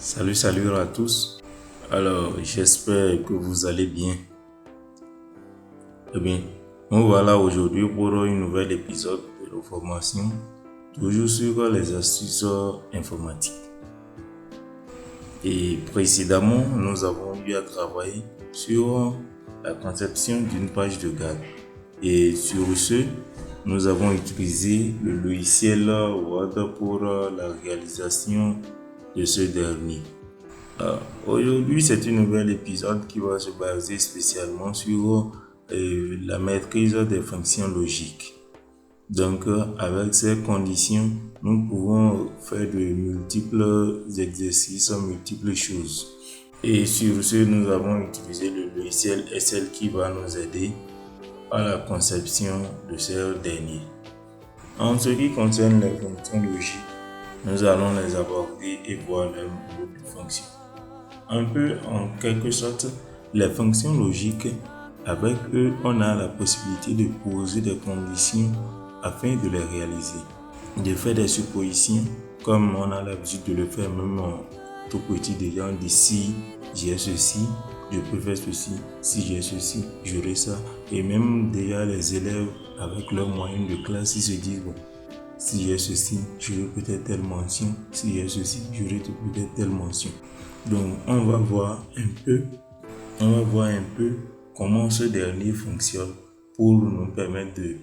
Salut à tous. Alors, j'espère que vous allez bien. Eh bien, nous voilà aujourd'hui pour un nouvel épisode de la formation, toujours sur les astuces informatiques. Et précédemment, nous avons eu à travailler sur la conception d'une page de garde. Et sur ce, nous avons utilisé le logiciel Word pour la réalisation de ce dernier. Aujourd'hui, c'est un nouvel épisode qui va se baser spécialement sur la maîtrise des fonctions logiques. Donc, avec ces conditions, nous pouvons faire de multiples exercices, multiples choses. Et sur ce, nous avons utilisé le logiciel SL qui va nous aider à la conception de ces derniers. En ce qui concerne les fonctions logiques, nous allons les aborder et voir leur mode de fonction. Un peu en quelque sorte, les fonctions logiques, avec eux, on a la possibilité de poser des conditions afin de les réaliser. De faire des suppositions, comme on a l'habitude de le faire même tout petit déjà, on dit si j'ai ceci, je peux faire ceci, si j'ai ceci, j'aurai ça. Et même déjà les élèves, avec leur moyenne de classe, ils se disent bon, si j'ai ceci, j'aurai peut-être telle mention. Si j'ai ceci, j'aurai peut-être telle mention. Donc, on va voir un peu comment ce dernier fonctionne pour nous permettre de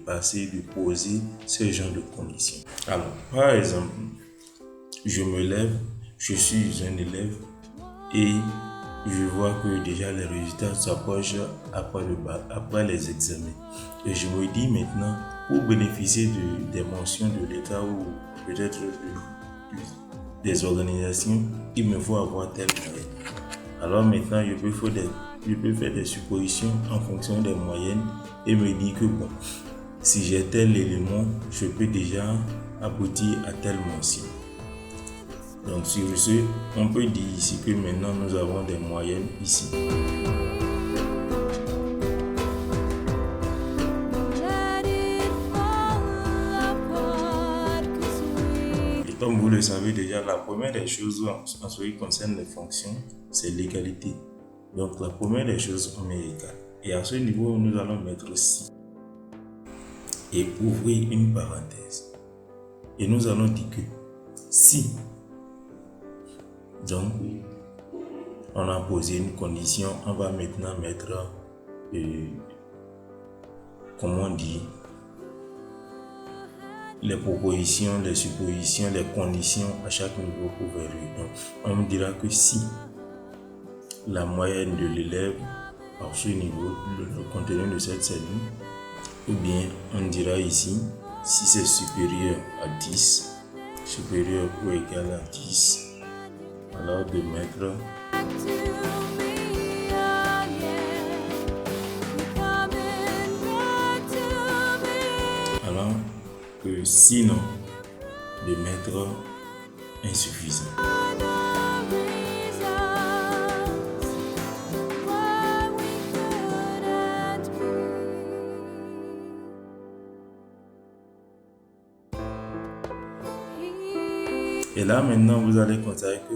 poser ce genre de conditions. Alors, par exemple, je me lève, je suis un élève et je vois que déjà les résultats s'approchent après les examens. Et je me dis maintenant, pour bénéficier des mentions de l'État ou peut-être des organisations, il me faut avoir tel moyen. Alors maintenant, je peux faire des suppositions en fonction des moyennes et me dire que bon, si j'ai tel élément, je peux déjà aboutir à telle mention. Donc sur ce, on peut dire ici que maintenant nous avons des moyennes ici. Comme vous le savez déjà, la première des choses en ce qui concerne les fonctions, c'est l'égalité. Donc la première des choses, on met égal. Et à ce niveau, nous allons mettre si. Et ouvrir une parenthèse. Et nous allons dire que si. Donc, on a posé une condition, on va maintenant mettre, comment on dit, les propositions, les suppositions, les conditions à chaque niveau pour vérifier. Donc, on me dira que si la moyenne de l'élève à ce niveau, le contenu de cette cellule, ou bien on dira ici, si c'est supérieur à 10, supérieur ou égal à 10, alors de mettre alors que sinon de mettre insuffisant. Et là maintenant vous allez constater que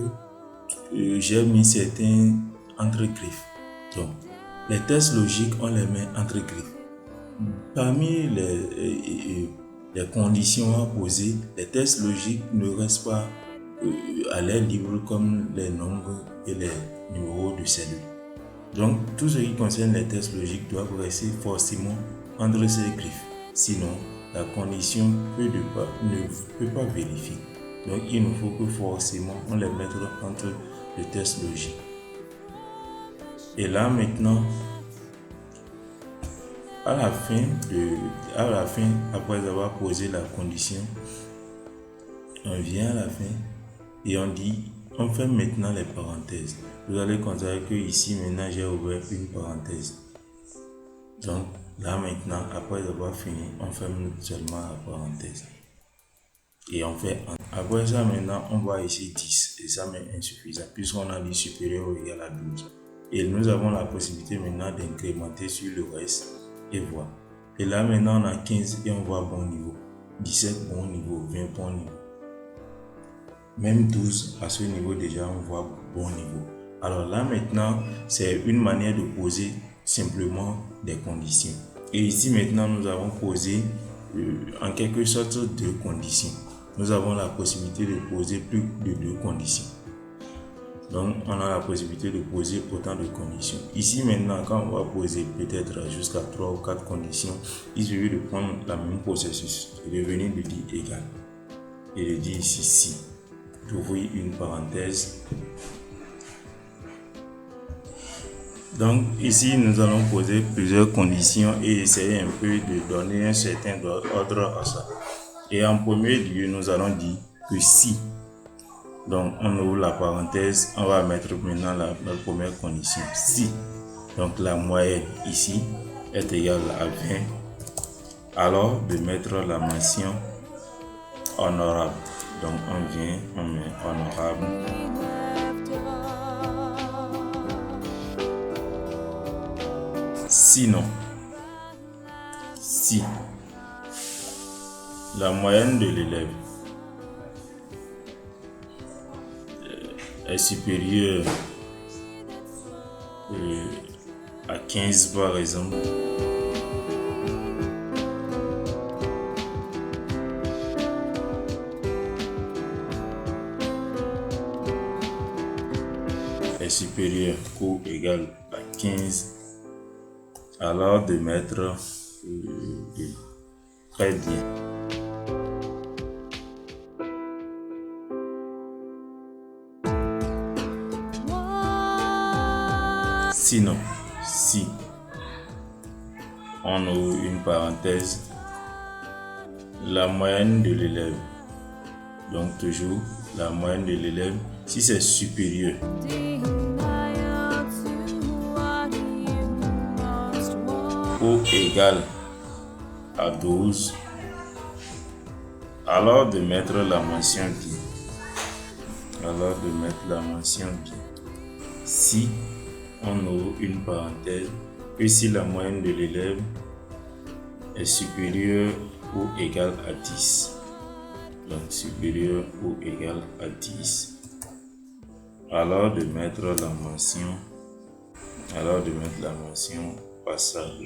j'ai mis certains entre griffes. Donc les tests logiques on les met entre griffes. Parmi les conditions à poser, les tests logiques ne restent pas à l'air libre comme les nombres et les numéros de cellules. Donc tout ce qui concerne les tests logiques doivent rester forcément entre ces griffes. Sinon, la condition ne peut pas vérifier. Donc il nous faut que forcément on les mette entre les tests logiques. Et là maintenant, à la fin, après avoir posé la condition, on vient à la fin et on fait maintenant les parenthèses. Vous allez constater que ici maintenant j'ai ouvert une parenthèse. Donc là maintenant, après avoir fini, on ferme seulement la parenthèse. Et on fait après ça maintenant, on voit ici 10 et ça m'est insuffisant puisqu'on a dit supérieur ou égal à 12. Et nous avons la possibilité maintenant d'incrémenter sur le reste et voir. Et là maintenant on a 15 et on voit bon niveau, 17 bon niveau, 20 bon niveau. même 12, à ce niveau déjà on voit bon niveau. Alors là maintenant, c'est une manière de poser simplement des conditions. Et ici maintenant, nous avons posé en quelque sorte 2 conditions. Nous avons la possibilité de poser plus de 2 conditions. Donc, on a la possibilité de poser autant de conditions. Ici, maintenant, quand on va poser peut-être jusqu'à 3 ou 4 conditions, il suffit de prendre le même processus et de venir de dire égal. Et de dire ici si. D'ouvrir une parenthèse. Donc, ici, nous allons poser plusieurs conditions et essayer un peu de donner un certain ordre à ça. Et en premier lieu, nous allons dire que si. Donc, on ouvre la parenthèse, on va mettre maintenant la première condition. Si, donc la moyenne ici est égale à 20, alors de mettre la mention honorable. Donc, on vient, on met honorable. Sinon, si la moyenne de l'élève est supérieure à 15 par exemple, est supérieur ou égal à 15, alors de mettre très bien. Sinon, si on ouvre une parenthèse, la moyenne de l'élève, donc toujours la moyenne de l'élève, si c'est supérieur ou égal à 12, alors de mettre la mention bien. Alors de mettre la mention bien. Si on ouvre une parenthèse, et si la moyenne de l'élève est supérieure ou égale à 10. Donc supérieur ou égal à 10. Alors de mettre la mention, passable.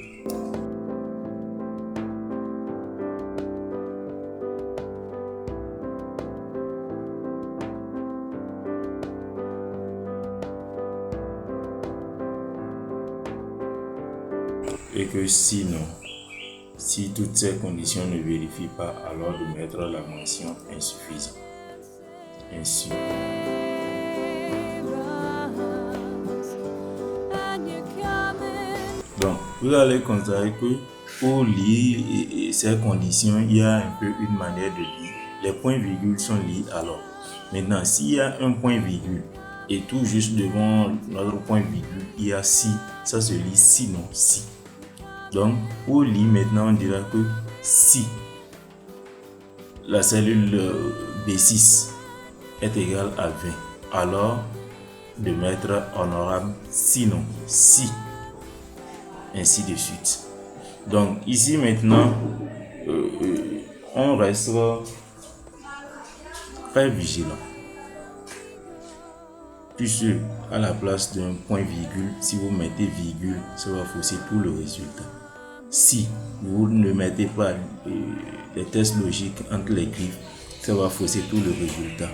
Et que sinon, si toutes ces conditions ne vérifient pas, alors de mettre la mention insuffisante. Ainsi. Donc, vous allez constater que pour lire ces conditions, il y a un peu une manière de lire. Les points-virgules sont liés alors. Maintenant, s'il y a un point-virgule et tout juste devant notre point-virgule, il y a si, ça se lit sinon si. Donc, pour lire maintenant, on dira que si la cellule B6 est égale à 20, alors de mettre honorable sinon si, ainsi de suite. Donc, ici maintenant, on restera très vigilant. Puisque à la place d'un point-virgule, si vous mettez virgule, ça va fausser tout le résultat. Si vous ne mettez pas les tests logiques entre les griffes, ça va fausser tout le résultat.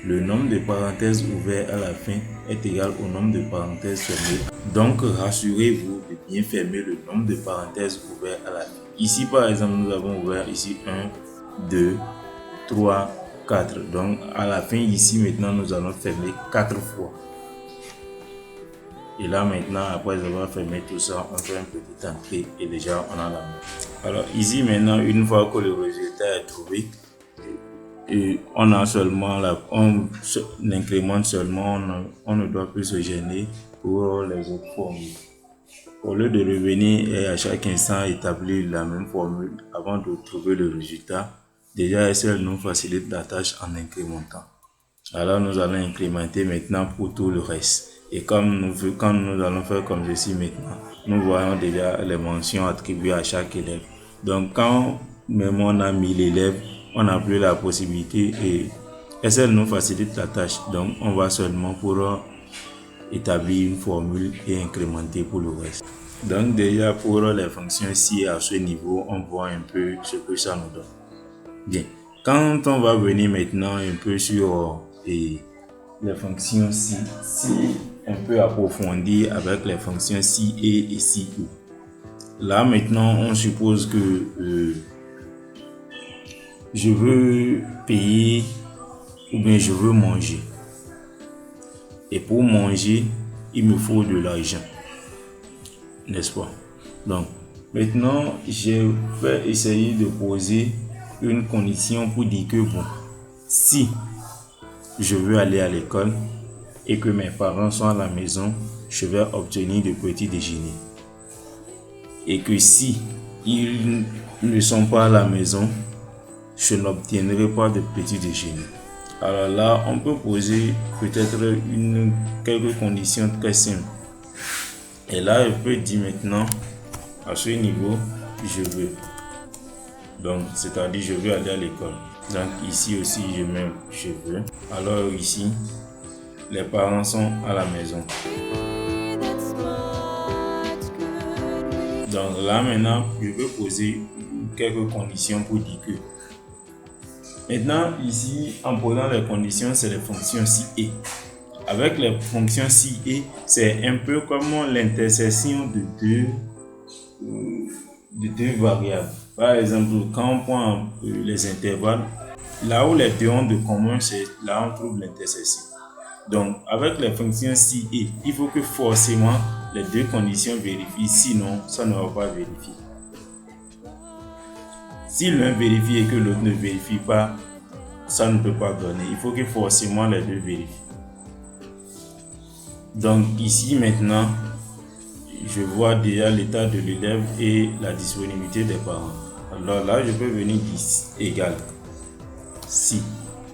Le nombre de parenthèses ouvertes à la fin est égal au nombre de parenthèses fermées. Donc, rassurez-vous de bien fermer le nombre de parenthèses ouvertes à la fin. Ici, par exemple, nous avons ouvert ici 1, 2, 3, 4. Donc, à la fin, ici, maintenant, nous allons fermer 4 fois. Et là maintenant, après avoir fermé tout ça, on fait un petit entrée et déjà on a la main. Alors ici maintenant, une fois que le résultat est trouvé, et on a seulement on incrémente seulement, on ne doit plus se gêner pour les autres formules. Au lieu de revenir et à chaque instant établir la même formule avant de trouver le résultat, déjà elle nous facilite la tâche en incrémentant. Alors nous allons incrémenter maintenant pour tout le reste. Et quand nous allons faire comme ceci maintenant, nous voyons déjà les mentions attribuées à chaque élève. Donc quand même on a mis l'élève, on n'a plus la possibilité et Excel nous facilite la tâche, donc on va seulement pour établir une formule et incrémenter pour le reste. Donc déjà pour les fonctions si à ce niveau, on voit un peu ce que ça nous donne. Bien, quand on va venir maintenant un peu sur les fonctions si un peu approfondir avec les fonctions si et si ou. Là maintenant, on suppose que je veux payer ou bien je veux manger. Et pour manger, il me faut de l'argent. N'est-ce pas? Donc, maintenant, je vais essayer de poser une condition pour dire que bon, si je veux aller à l'école et que mes parents sont à la maison, je vais obtenir de petit déjeuner. Et que si ils ne sont pas à la maison, je n'obtiendrai pas de petit déjeuner. Alors là, on peut poser peut-être quelques conditions très simples. Et là, je peux dire maintenant, à ce niveau, je veux. Donc, c'est-à-dire, je veux aller à l'école. Donc, ici aussi, je mets je veux. Alors ici, les parents sont à la maison. Donc là, maintenant, je peux poser quelques conditions pour dire que. Maintenant, ici, en posant les conditions, c'est les fonctions si et. Avec les fonctions si et, c'est un peu comme l'intersection de deux variables. Par exemple, quand on prend les intervalles, là où les deux ont de commun, c'est là où on trouve l'intersection. Donc, avec les fonctions si et, il faut que forcément les deux conditions vérifient, sinon ça ne va pas vérifier. Si l'un vérifie et que l'autre ne vérifie pas, ça ne peut pas donner. Il faut que forcément les deux vérifient. Donc ici maintenant, je vois déjà l'état de l'élève et la disponibilité des parents. Alors là, je peux venir dire égal si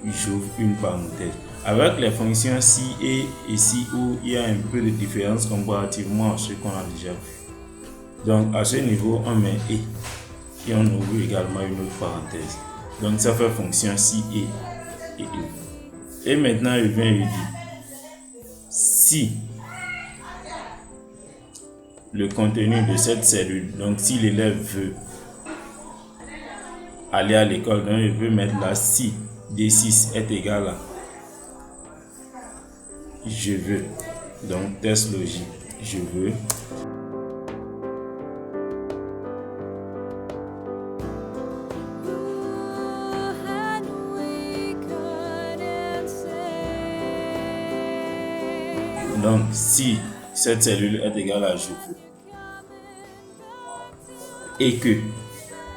j'ouvre une parenthèse. Avec les fonctions si et si ou, il y a un peu de différence comparativement à ce qu'on a déjà vu. Donc à ce niveau, on met et on ouvre également une autre parenthèse. Donc ça fait fonction si et. Et maintenant, je viens lui dire si le contenu de cette cellule, donc si l'élève veut aller à l'école, donc je veux mettre là si D6 est égal à je veux. Donc test logique, je veux. Donc si cette cellule est égale à je veux et que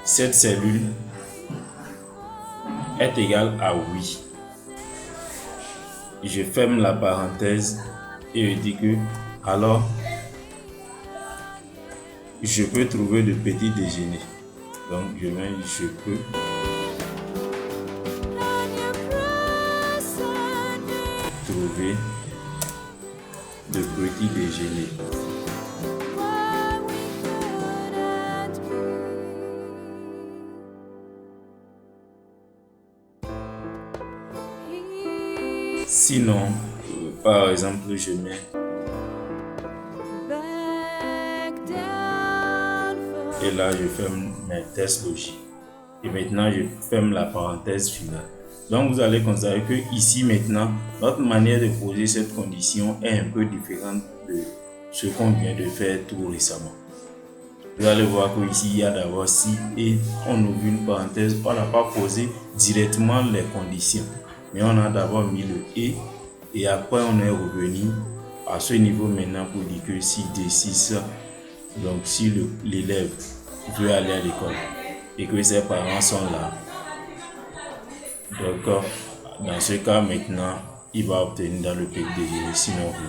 cette cellule est égale à oui, je ferme la parenthèse et je dis que alors je peux trouver le petit déjeuner. Donc je mets je peux trouver de petit déjeuner. Sinon, par exemple, je mets et là je ferme mes tests logiques. Et maintenant je ferme la parenthèse finale. Donc vous allez constater que ici maintenant, notre manière de poser cette condition est un peu différente de ce qu'on vient de faire tout récemment. Vous allez voir qu'ici il y a d'abord si et on ouvre une parenthèse, on n'a pas posé directement les conditions. Mais on a d'abord mis le et après on est revenu à ce niveau maintenant pour dire que si D6, donc si l'élève veut aller à l'école et que ses parents sont là, donc dans ce cas maintenant il va obtenir dans le petit déjeuner, sinon oui.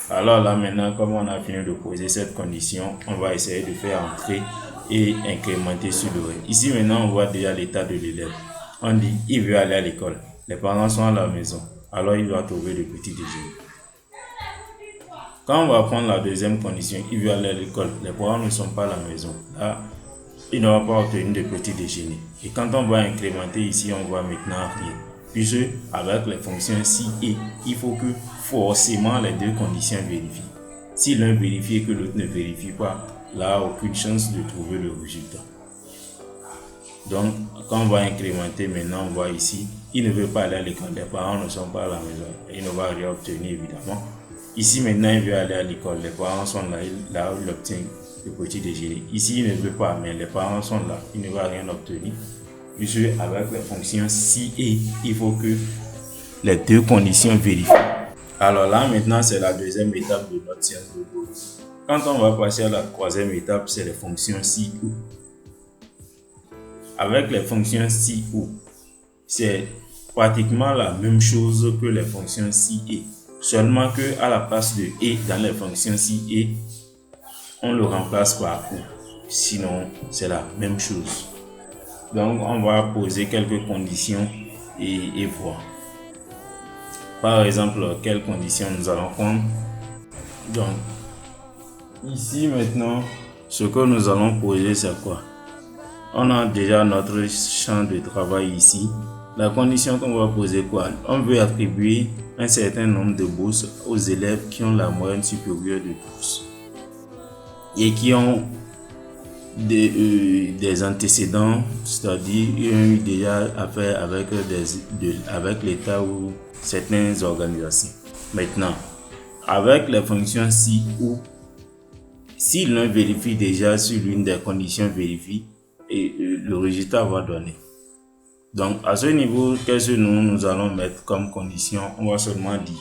Alors là maintenant, comme on a fini de poser cette condition, on va essayer de faire entrer et incrémenter sur le reste. Ici maintenant on voit déjà l'état de l'élève. On dit il veut aller à l'école, les parents sont à la maison, alors il doit trouver le petit déjeuner. Quand on va prendre la deuxième condition, il veut aller à l'école, les parents ne sont pas à la maison, là il ne va pas obtenir de petit déjeuner. Et quand on va incrémenter ici, on voit maintenant rien, Puisque avec les fonctions si et, il faut que forcément les deux conditions vérifient. Si l'un vérifie et que l'autre ne vérifie pas, là, aucune chance de trouver le résultat. Donc, quand on va incrémenter maintenant, on voit ici, il ne veut pas aller à l'école, les parents ne sont pas à la maison, il ne va rien obtenir évidemment. Ici maintenant, il veut aller à l'école, les parents sont là, il obtient le petit déjeuner. Ici, il ne veut pas, mais les parents sont là, il ne va rien obtenir. Puisque avec les fonctions si et, il faut que les deux conditions vérifient. Alors là, maintenant, c'est la deuxième étape de notre science de Gauss. Quand on va passer à la troisième étape, c'est les fonctions si ou. Avec les fonctions si ou, c'est pratiquement la même chose que les fonctions si et. Seulement que à la place de et dans les fonctions si et, on le remplace par ou. Sinon, c'est la même chose. Donc, on va poser quelques conditions et voir. Par exemple, quelles conditions nous allons prendre. Donc, ici maintenant, ce que nous allons poser, c'est quoi? On a déjà notre champ de travail ici. La condition qu'on va poser, quoi? On veut attribuer un certain nombre de bourses aux élèves qui ont la moyenne supérieure de tous et qui ont des antécédents, c'est-à-dire ils ont eu déjà affaire avec l'État ou certaines organisations. Maintenant, avec les fonctions si ou, si l'un vérifie déjà sur l'une des conditions vérifiées, et le résultat va donner. Donc, à ce niveau, qu'est-ce que nous allons mettre comme condition? On va seulement dire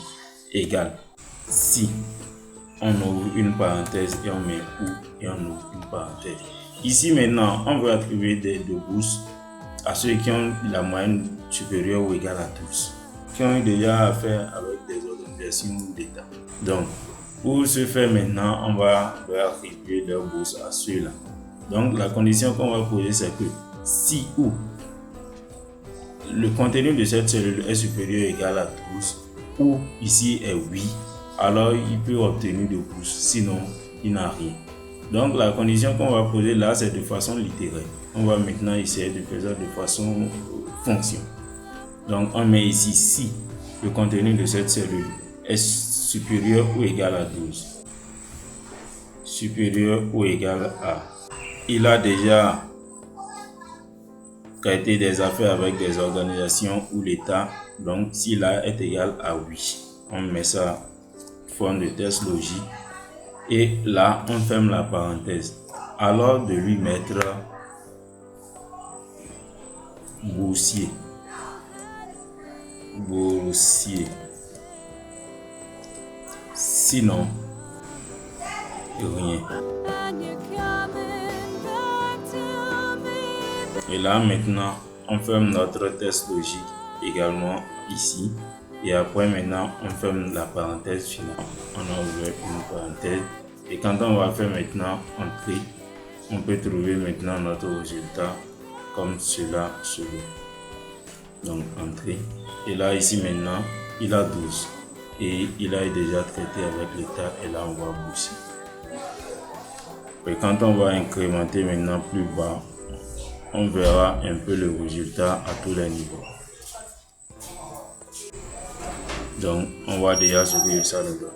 égal. Si on ouvre une parenthèse et on met ou et on ouvre une parenthèse. Ici maintenant, on veut attribuer des bourses à ceux qui ont la moyenne supérieure ou égale à tous, qui ont déjà affaire avec des organisations d'État. Donc, pour ce faire maintenant, on va attribuer leurs bourses à ceux-là. Donc, la condition qu'on va poser, c'est que si ou le contenu de cette cellule est supérieur ou égal à 12, ou ici est oui, alors il peut obtenir de bourse, sinon il n'a rien. Donc, la condition qu'on va poser là, c'est de façon littéraire. On va maintenant essayer de faire ça de façon fonction. Donc, on met ici si le contenu de cette cellule est supérieur ou égal à 12. Supérieur ou égal à. Il a déjà traité des affaires avec des organisations ou l'État. Donc, si là est égal à oui, on met ça forme de test logique. Et là, on ferme la parenthèse. Alors de lui mettre boursier. Boursier. Sinon, rien. Et là maintenant, on ferme notre test logique également ici. Et après maintenant, on ferme la parenthèse finale. On a ouvert une parenthèse. Et quand on va faire maintenant entrée, on peut trouver maintenant notre résultat comme cela se voit. Donc entrée. Et là ici maintenant, il a 12. Et il a déjà traité avec l'État. Et là on va bourser. Et quand on va incrémenter maintenant plus bas, on verra un peu le résultat à tous les niveaux. Donc, on voit déjà ce que ça nous donne.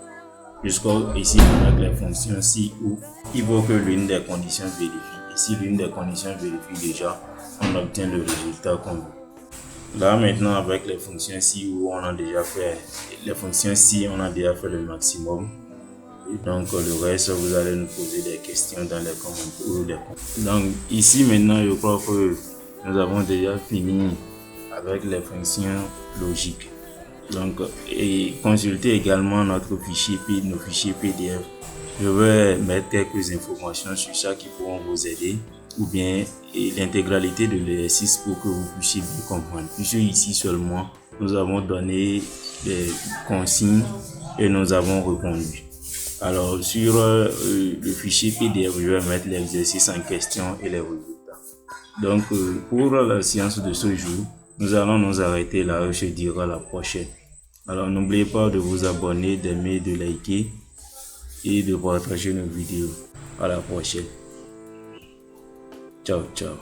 Jusqu'ici, avec les fonctions si ou, il faut que l'une des conditions vérifie. Et si l'une des conditions vérifie déjà, on obtient le résultat qu'on veut. Là, maintenant, avec les fonctions si ou, on a déjà fait les fonctions si, on a déjà fait le maximum. Et donc, le reste, vous allez nous poser des questions dans les commentaires. Donc, ici, maintenant, je crois que nous avons déjà fini avec les fonctions logiques. Donc, et consultez également notre fichier, nos fichiers PDF. Je vais mettre quelques informations sur ça qui pourront vous aider, ou bien l'intégralité de l'exercice pour que vous puissiez bien comprendre. Puisque ici seulement, nous avons donné des consignes et nous avons répondu. Alors, sur le fichier PDF, je vais mettre l'exercice en question et les résultats. Donc, pour la séance de ce jour, nous allons nous arrêter là et je dirai à la prochaine. Alors, n'oubliez pas de vous abonner, d'aimer, de liker et de partager nos vidéos. À la prochaine. Ciao, ciao.